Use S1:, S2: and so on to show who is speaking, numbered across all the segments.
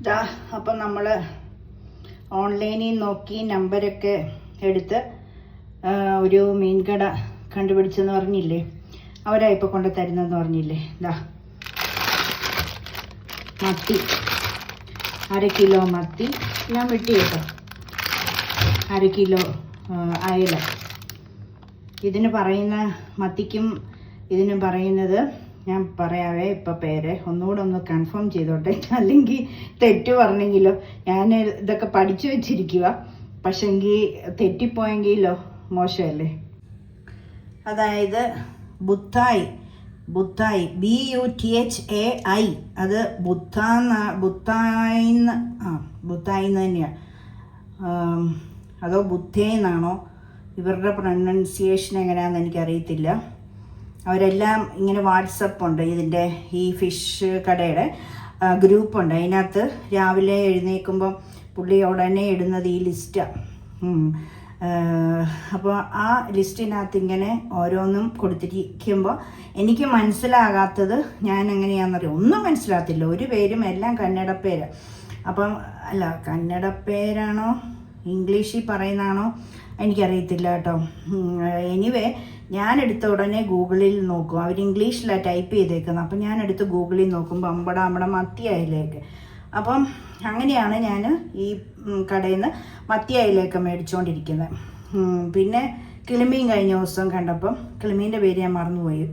S1: ഇതാ അപ്പം നമ്മൾ ഓൺലൈനിൽ നോക്കി നമ്പരൊക്കെ എടുത്ത് ഒരു മീൻ കട കണ്ടുപിടിച്ചെന്ന് പറഞ്ഞില്ലേ, അവരാ ഇപ്പോൾ കൊണ്ട് തരുന്നതെന്ന് പറഞ്ഞില്ലേ. ഇതാ മത്തി, 1/2 കിലോ മത്തി ഞാൻ വെട്ടി കേട്ടോ, 1/2 കിലോ അയല. ഇതിന് പറയുന്ന മത്തിക്കും ഇതിന് പറയുന്നത് ഞാൻ പറയാവേ ഇപ്പം പേര് ഒന്നുകൂടെ ഒന്ന് കൺഫേം ചെയ്തോട്ടെ, അല്ലെങ്കിൽ തെറ്റ് പറഞ്ഞെങ്കിലോ. ഞാൻ ഇതൊക്കെ പഠിച്ചു വെച്ചിരിക്കുക, പക്ഷെങ്കിൽ തെറ്റിപ്പോയെങ്കിലോ മോശമല്ലേ. അതായത് ബുത്തായി BUTHAI, അത് ബുത്തായി തന്നെയാണ്. അതോ ബുദ്ധേന്നാണോ, ഇവരുടെ പ്രൊനൗൺസിയേഷൻ എങ്ങനെയാണെന്ന് എനിക്കറിയത്തില്ല. അവരെല്ലാം ഇങ്ങനെ വാട്സപ്പ് ഉണ്ട്, ഇതിൻ്റെ ഈ ഫിഷ് കടയുടെ ഗ്രൂപ്പുണ്ട്. അതിനകത്ത് രാവിലെ എഴുന്നേൽക്കുമ്പം പുള്ളി ഉടനെ ഇടുന്നത് ഈ ലിസ്റ്റാണ്. അപ്പോൾ ആ ലിസ്റ്റിനകത്ത് ഇങ്ങനെ ഓരോന്നും കൊടുത്തിരിക്കുമ്പോൾ എനിക്ക് മനസ്സിലാകാത്തത് ഞാൻ എങ്ങനെയാണെന്നറിയാം, ഒന്നും മനസ്സിലാകത്തില്ല. ഒരു പേരും എല്ലാം കന്നഡ പേര്. അപ്പം അല്ല, കന്നഡ പേരാണോ ഇംഗ്ലീഷിൽ പറയുന്നതാണോ എനിക്കറിയത്തില്ല കേട്ടോ. എനിവേ ഞാനെടുത്ത ഉടനെ ഗൂഗിളിൽ നോക്കും, അവർ ഇംഗ്ലീഷിലാണ് ടൈപ്പ് ചെയ്തേക്കുന്നത്. അപ്പം ഞാനെടുത്ത് ഗൂഗിളിൽ നോക്കുമ്പോൾ നമ്മുടെ മത്തി അയിലേക്ക്. അപ്പം അങ്ങനെയാണ് ഞാൻ ഈ കടയിൽ നിന്ന് മത്തി അയിലേക്ക് മേടിച്ചുകൊണ്ടിരിക്കുന്നത്. പിന്നെ കിളിമീൻ കഴിഞ്ഞ ദിവസം കണ്ടപ്പം, കിളിമീൻ്റെ പേര് ഞാൻ മറന്നുപോയി.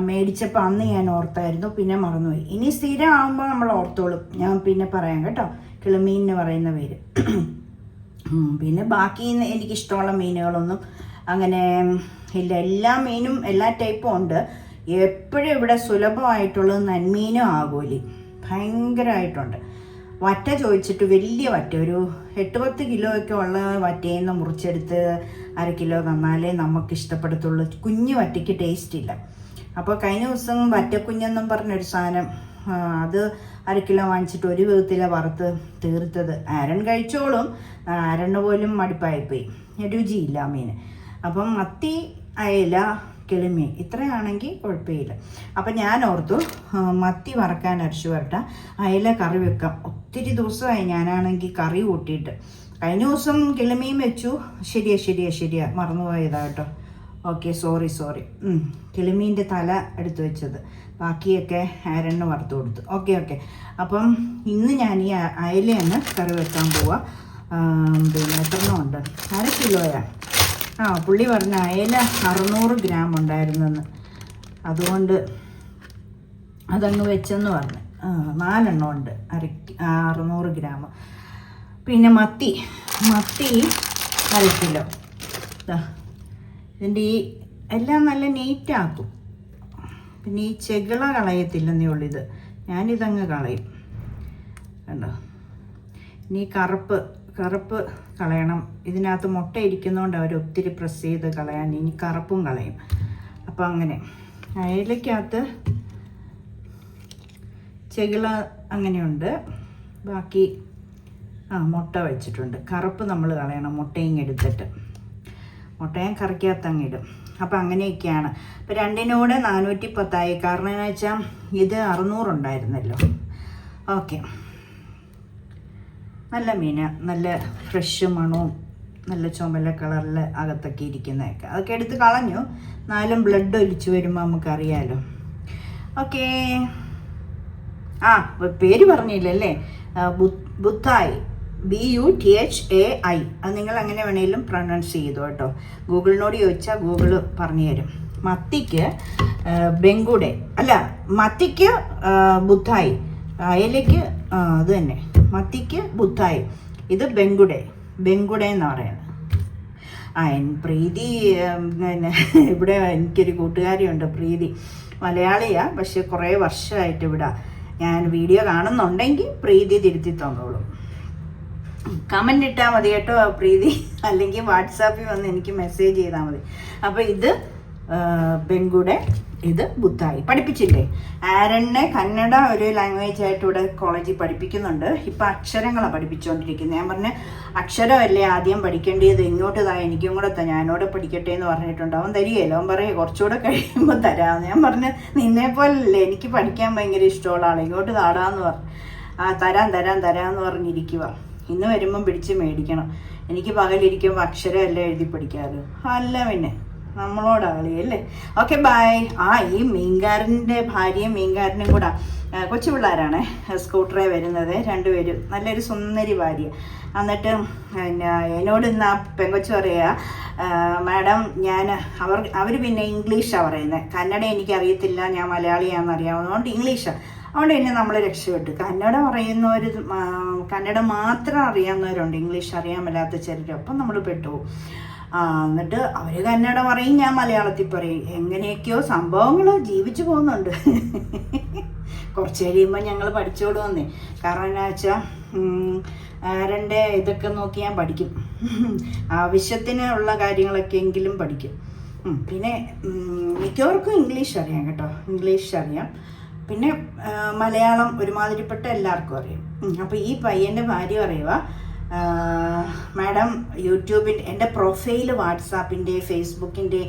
S1: മേടിച്ചപ്പോൾ അന്ന് ഞാൻ ഓർത്തായിരുന്നു, പിന്നെ മറന്നുപോയി. ഇനി സ്ഥിരം ആകുമ്പോൾ നമ്മൾ ഓർത്തോളും, ഞാൻ പിന്നെ പറയാം കേട്ടോ കിളിമീനിന് പറയുന്ന പേര്. പിന്നെ ബാക്കി എനിക്കിഷ്ടമുള്ള മീനുകളൊന്നും അങ്ങനെ ഇല്ല. എല്ലാ മീനും എല്ലാ ടൈപ്പും ഉണ്ട്. എപ്പോഴും ഇവിടെ സുലഭമായിട്ടുള്ളത് നന്മീനും ആകോലി ഭയങ്കരമായിട്ടുണ്ട്. വറ്റ ചോദിച്ചിട്ട് വലിയ വറ്റ, ഒരു 8-10 കിലോ ഒക്കെ ഉള്ള വറ്റയിൽ നിന്ന് മുറിച്ചെടുത്ത് 1/2 കിലോ തന്നാലേ നമുക്ക് ഇഷ്ടപ്പെടത്തുള്ളൂ. കുഞ്ഞു വറ്റയ്ക്ക് ടേസ്റ്റ് ഇല്ല. അപ്പോൾ കഴിഞ്ഞ ദിവസം വറ്റക്കുഞ്ഞെന്നും പറഞ്ഞൊരു സാധനം, അത് 1/2 കിലോ വാങ്ങിച്ചിട്ട് ഒരു വിധത്തില വറുത്ത് തീർത്തത്. ആരൻ കഴിച്ചോളും, ആരന് പോലും മടുപ്പായിപ്പോയി, രുചിയില്ല മീൻ. അപ്പം മത്തി, അയല, കിളിമീൻ ഇത്രയാണെങ്കിൽ കുഴപ്പമില്ല. അപ്പം ഞാൻ ഓർത്തു മത്തി വറക്കാൻ അരച്ചു വരട്ട, അയല കറി വെക്കാം. ഒത്തിരി ദിവസമായി ഞാനാണെങ്കിൽ കറി കൂട്ടിയിട്ട്. കഴിഞ്ഞ ദിവസം കിളിമീൻ വെച്ചു. ശരിയാ മറന്നുപോയതാ കേട്ടോ. Okay, sorry. കിളിമീൻ്റെ തല എടുത്ത് വെച്ചത്, ബാക്കിയൊക്കെ ആരണ്ണ് വറുത്ത് കൊടുത്തു. ഓക്കെ. അപ്പം ഇന്ന് ഞാൻ ഈ അയലയാണ് കറി വെക്കാൻ പോവാ. പിന്നെ എത്രണ്ണം ഉണ്ട്, 1/2 കിലോയാണ്. പുള്ളി പറഞ്ഞ അയല 600 ഗ്രാം ഉണ്ടായിരുന്നെന്ന്, അതുകൊണ്ട് അതങ്ങ് വെച്ചെന്ന് പറഞ്ഞു. 4 ഉണ്ട് 600 ഗ്രാം. പിന്നെ മത്തി 1/2 കിലോ. ഇതിൻ്റെ ഈ എല്ലാം നല്ല നീറ്റാക്കും. പിന്നെ ഈ ചെകിള കളയത്തില്ലെന്നേ ഉള്ളൂ. ഞാനിതങ്ങ് കളയും കണ്ടോ. ഇനി കറുപ്പ് കളയണം. ഇതിനകത്ത് മുട്ട ഇരിക്കുന്നതുകൊണ്ട് അവർ ഒത്തിരി പ്രസ് ചെയ്ത് കളയാൻ, ഇനി കറുപ്പും കളയും. അപ്പം അങ്ങനെ അയലക്കകത്ത് ചെകിള അങ്ങനെയുണ്ട്. ബാക്കി മുട്ട വെച്ചിട്ടുണ്ട്. കറുപ്പ് നമ്മൾ കളയണം, മുട്ടയും എടുത്തിട്ട്. മുട്ടയും കറിക്കകത്ത് അങ്ങിടും. അപ്പം അങ്ങനെയൊക്കെയാണ്. അപ്പം രണ്ടിനൂടെ 410 കാരണം എന്ന് വെച്ചാൽ ഇത് 600 ഉണ്ടായിരുന്നല്ലോ. ഓക്കെ, നല്ല മീന്, നല്ല ഫ്രഷ് മണവും നല്ല ചുമല കളറിൽ അകത്തൊക്കെ ഇരിക്കുന്നതൊക്കെ അതൊക്കെ എടുത്ത് കളഞ്ഞു. നാലും ബ്ലഡ് ഒലിച്ചു വരുമ്പോൾ നമുക്കറിയാലോ. ഓക്കെ, പേര് പറഞ്ഞില്ലല്ലേ, ബുത്തായി BUTHAI. അത് നിങ്ങൾ അങ്ങനെ വേണേലും പ്രൊനൗൺസ് ചെയ്തു കേട്ടോ. ഗൂഗിളിനോട് ചോദിച്ചാൽ ഗൂഗിൾ പറഞ്ഞു തരും. മത്തിക്ക് മത്തിക്ക് ബുത്തായി, അയലയ്ക്ക് അത് തന്നെ, മത്തിക്ക് ബുത്തായി. ഇത് ബെങ്കുടെ എന്ന് പറയുന്നത്. പ്രീതി, പിന്നെ ഇവിടെ എനിക്കൊരു കൂട്ടുകാരിയുണ്ട് പ്രീതി, മലയാളിയാ, പക്ഷെ കുറേ വർഷമായിട്ട് ഇവിടെ ഞാൻ വീഡിയോ കാണുന്നുണ്ടെങ്കിൽ പ്രീതി തിരുത്തി തന്നോളും. കമൻ്റ് ഇട്ടാൽ മതി കേട്ടോ പ്രീതി, അല്ലെങ്കിൽ വാട്സാപ്പിൽ വന്ന് എനിക്ക് മെസ്സേജ് ചെയ്താൽ മതി. അപ്പോൾ ഇത് ബെങ്കുടെ, ഇത് ബുത്തായി. പഠിപ്പിച്ചില്ലേ? ആരണ്ണെ കന്നഡ ഒരു ലാംഗ്വേജ് ആയിട്ട് ഇവിടെ കോളേജിൽ പഠിപ്പിക്കുന്നുണ്ട്. ഇപ്പം അക്ഷരങ്ങളാണ് പഠിപ്പിച്ചുകൊണ്ടിരിക്കുന്നത്. ഞാൻ പറഞ്ഞ അക്ഷരമല്ലേ ആദ്യം പഠിക്കേണ്ടത്, ഇങ്ങോട്ട് എനിക്കും കൂടെ ഞാനോടെ പഠിക്കട്ടെ എന്ന് പറഞ്ഞിട്ടുണ്ട്. അവൻ തരികയല്ലോ, അവൻ പറയും കുറച്ചുകൂടെ കഴിയുമ്പോൾ തരാമെന്ന്. ഞാൻ പറഞ്ഞ് നിന്നെ പോലല്ലേ, എനിക്ക് പഠിക്കാൻ ഭയങ്കര ഇഷ്ടമുള്ള ആളെ, ഇങ്ങോട്ട് താടാന്ന് പറഞ്ഞു. തരാന്ന് പറഞ്ഞിരിക്കുക. ഇന്ന് വരുമ്പം പിടിച്ച് മേടിക്കണം. എനിക്ക് പകലിരിക്കുമ്പോൾ അക്ഷരം എല്ലാം എഴുതി പഠിക്കാമല്ലോ. അല്ല പിന്നെ നമ്മളോടാ കളിയല്ലേ. Okay bye. ഈ മീൻകാരൻ്റെ ഭാര്യയും മീൻകാരനും കൂടെ കൊച്ചു പിള്ളേരാണ് സ്കൂട്ടറെ വരുന്നത്, രണ്ടുപേരും. നല്ലൊരു സുന്ദരി ഭാര്യ. എന്നിട്ട് പിന്നെ എന്നോട് ഇന്ന് ആ പെങ്കൊച്ചു പറയുക, മാഡം അവർ പിന്നെ ഇംഗ്ലീഷാണ് പറയുന്നത്, കന്നഡ എനിക്കറിയത്തില്ല, ഞാൻ മലയാളിയാണെന്ന് അറിയാവുന്നതുകൊണ്ട് ഇംഗ്ലീഷാണ്. അതുകൊണ്ട് തന്നെ നമ്മൾ രക്ഷപ്പെട്ടു. കന്നഡ പറയുന്നവർ, കന്നഡ മാത്രം അറിയാവുന്നവരുണ്ട്, ഇംഗ്ലീഷ് അറിയാൻ മേലാത്ത ചിലർ. അപ്പം നമ്മൾ പെട്ടുപോകും. എന്നിട്ട് അവർ കന്നഡ പറയും, ഞാൻ മലയാളത്തിൽ പറയും. എങ്ങനെയൊക്കെയോ സംഭവങ്ങൾ ജീവിച്ചു പോകുന്നുണ്ട്. കുറച്ച് കഴിയുമ്പോൾ ഞങ്ങൾ പഠിച്ചോട് വന്നേ. കാരണം എന്നാ വെച്ചാൽ ആരൻ്റെ ഇതൊക്കെ നോക്കി ഞാൻ പഠിക്കും. ആവശ്യത്തിന് ഉള്ള കാര്യങ്ങളൊക്കെ എങ്കിലും പഠിക്കും. പിന്നെ മിക്കവർക്കും ഇംഗ്ലീഷ് അറിയാം കേട്ടോ, ഇംഗ്ലീഷ് അറിയാം. പിന്നെ മലയാളം ഒരുമാതിരിപ്പെട്ട എല്ലാവർക്കും അറിയാം. അപ്പോൾ ഈ പയ്യൻ്റെ ഭാര്യ പറയുക, മാഡം യൂട്യൂബിൻ്റെ എൻ്റെ പ്രൊഫൈൽ വാട്സാപ്പിൻ്റെ, ഫേസ്ബുക്കിൻ്റെ,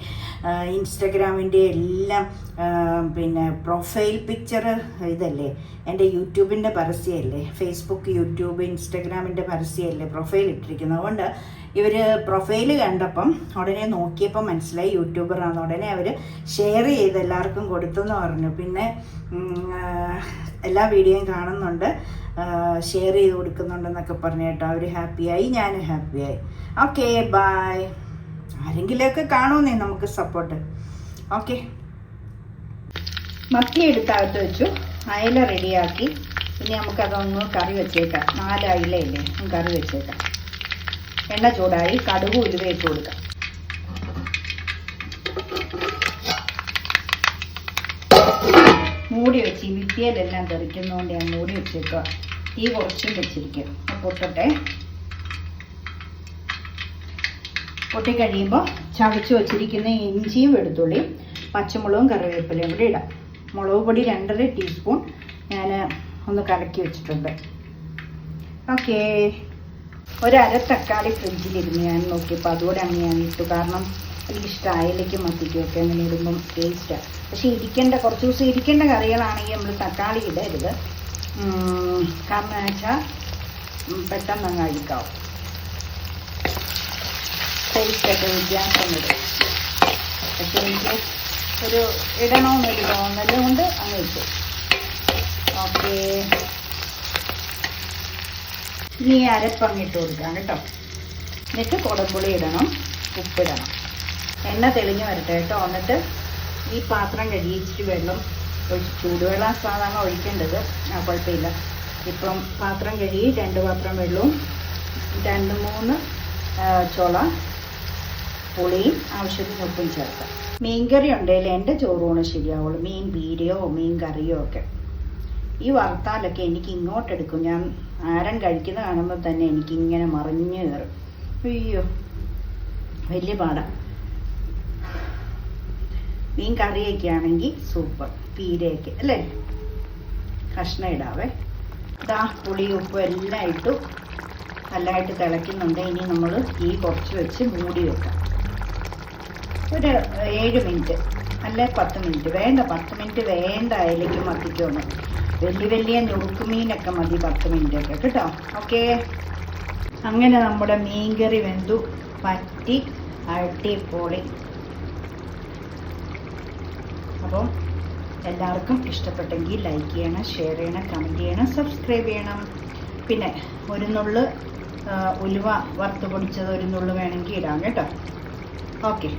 S1: ഇൻസ്റ്റഗ്രാമിൻ്റെ എല്ലാം പിന്നെ പ്രൊഫൈൽ പിക്ചർ ഇതല്ലേ, എൻ്റെ യൂട്യൂബിൻ്റെ പരസ്യമല്ലേ, ഫേസ്ബുക്ക്, യൂട്യൂബ്, ഇൻസ്റ്റഗ്രാമിൻ്റെ പരസ്യമല്ലേ പ്രൊഫൈൽ ഇട്ടിരിക്കുന്നത്. അതുകൊണ്ട് ഇവർ പ്രൊഫൈൽ കണ്ടപ്പം ഉടനെ നോക്കിയപ്പോൾ മനസ്സിലായി യൂട്യൂബറാണ്. ഉടനെ അവർ ഷെയർ ചെയ്ത് എല്ലാവർക്കും കൊടുത്തെന്ന് പറഞ്ഞു. പിന്നെ എല്ലാ വീഡിയോയും കാണുന്നുണ്ട്, ഷെയർ ചെയ്ത് കൊടുക്കുന്നുണ്ടെന്നൊക്കെ പറഞ്ഞു കേട്ടോ. അവർ ഹാപ്പിയായി, ഞാനും ഹാപ്പിയായി. Okay bye. ആരെങ്കിലുമൊക്കെ കാണുമെന്നേ നമുക്ക് സപ്പോർട്ട്. ഓക്കെ. മത്തി എടുത്തകത്ത് വെച്ചു, അയല റെഡിയാക്കി. ഇനി നമുക്കതൊന്ന് കറി വെച്ചേക്കാം. 4 അയലയില്ലേ, കറി വെച്ചേക്കാം. എണ്ണ ചൂടായി, കടുക് ഉലുവ ഇട്ട് കൊടുക്കാം. മൂടി വെച്ച് ഈ വിത്തിയിലെല്ലാം തെറിക്കുന്നതുകൊണ്ട് ഞാൻ മൂടി വെച്ചേക്കുക. തീ കുറച്ചും വെച്ചിരിക്കും. പൊട്ടട്ടെ. പൊട്ടിക്കഴിയുമ്പോൾ ചതച്ച് വച്ചിരിക്കുന്ന ഇഞ്ചിയും വെളുത്തുള്ളിയും പച്ചമുളകും കറിവേപ്പിലയും കൂടി ഇടാം. മുളക് പൊടി 2.5 ടീസ്പൂൺ ഞാൻ ഒന്ന് കലക്കി വെച്ചിട്ടുണ്ട്. ഓക്കേ. 1/2 തക്കാളി ഫ്രിഡ്ജിലിരുന്ന് ഞാൻ നോക്കിയപ്പോൾ അതുകൂടെ അങ്ങ് ഞാൻ ഇട്ടു. കാരണം എനിക്കിഷ്ടം അയലയ്ക്കും മത്തിക്കും ഒക്കെ അങ്ങനെ ഇടുമ്പം ടേസ്റ്റാണ്. പക്ഷേ കുറച്ച് ദിവസം ഇരിക്കേണ്ട കറികളാണെങ്കിൽ നമ്മൾ തക്കാളി ഇടരുത്. കാരണം വെച്ചാൽ പെട്ടെന്ന് അങ്ങ് അഴുക്കാവും. ടേസ്റ്റൊക്കെ വ്യത്യാസം വരും. പക്ഷേ എനിക്ക് ഇടണമെന്നൊരു തോന്നല് കൊണ്ട് അങ്ങ് ഇട്ടു. ഓക്കെ. ഇനി അരപ്പങ്ങിട്ട് കൊടുക്കാം കേട്ടോ. എന്നിട്ട് കുടംപുളി ഇടണം, ഉപ്പിടണം. എണ്ണ തെളിഞ്ഞ് വരട്ടെ കേട്ടോ. എന്നിട്ട് ഈ പാത്രം കഴുകി ഇച്ചിരി വെള്ളം ഒഴിച്ച്, ചൂടുവെള്ളം സാധാരണ ഒഴിക്കേണ്ടത്, കുഴപ്പമില്ല. ഇപ്പം പാത്രം കഴുകി 2 പാത്രം വെള്ളവും 2-3 ചുള പുളിയും ആവശ്യത്തിന് ഉപ്പും ചേർക്കാം. മീൻകറി ഉണ്ടെങ്കിൽ എൻ്റെ ചോറൂണ് ശരിയാവുള്ളൂ. മീൻ പീരയോ മീൻ കറിയോ ഒക്കെ. ഈ വറുത്താലൊക്കെ എനിക്ക് ഇങ്ങോട്ടെടുക്കും. ഞാൻ ആരം കഴിക്കുന്ന കാണുമ്പോൾ തന്നെ എനിക്കിങ്ങനെ മറിഞ്ഞ് കയറും. അയ്യോ, വലിയ പാടാണ്. മീൻ കറിയൊക്കെ ആണെങ്കിൽ സൂപ്പർ. പീരയൊക്കെ അല്ലേ. കഷ്ണം ഇടാവേ. ഇതാ പുളി ഉപ്പ് എല്ലാം ഇട്ടു. നല്ലതായിട്ട് തിളയ്ക്കുന്നുണ്ട്. ഇനി നമ്മൾ തീ കുറച്ച് വെച്ച് മൂടി വെക്കാം. ഒരു 7 മിനിറ്റ് അല്ലെ 10 മിനിറ്റ് വേണ്ട. 10 മിനിറ്റ് വേണ്ട. അയലയ്ക്കും മത്തിക്കൊന്നും വലിയ നുറുക്കുമീനൊക്കെ മതി 10 മിനിറ്റൊക്കെ കേട്ടോ. ഓക്കെ. അങ്ങനെ നമ്മുടെ മീൻകറി വെന്തു പറ്റി അടിപൊളി. അപ്പം എല്ലാവർക്കും ഇഷ്ടപ്പെട്ടെങ്കിൽ ലൈക്ക് ചെയ്യണം, ഷെയർ ചെയ്യണം, കമൻറ്റ് ചെയ്യണം, സബ്സ്ക്രൈബ് ചെയ്യണം. പിന്നെ ഒരു നുള്ള് ഉലുവ വറുത്ത് പൊടിച്ചത് ഒരു നുള്ള് വേണമെങ്കിൽ ഇടാം കേട്ടോ. ഓക്കെ.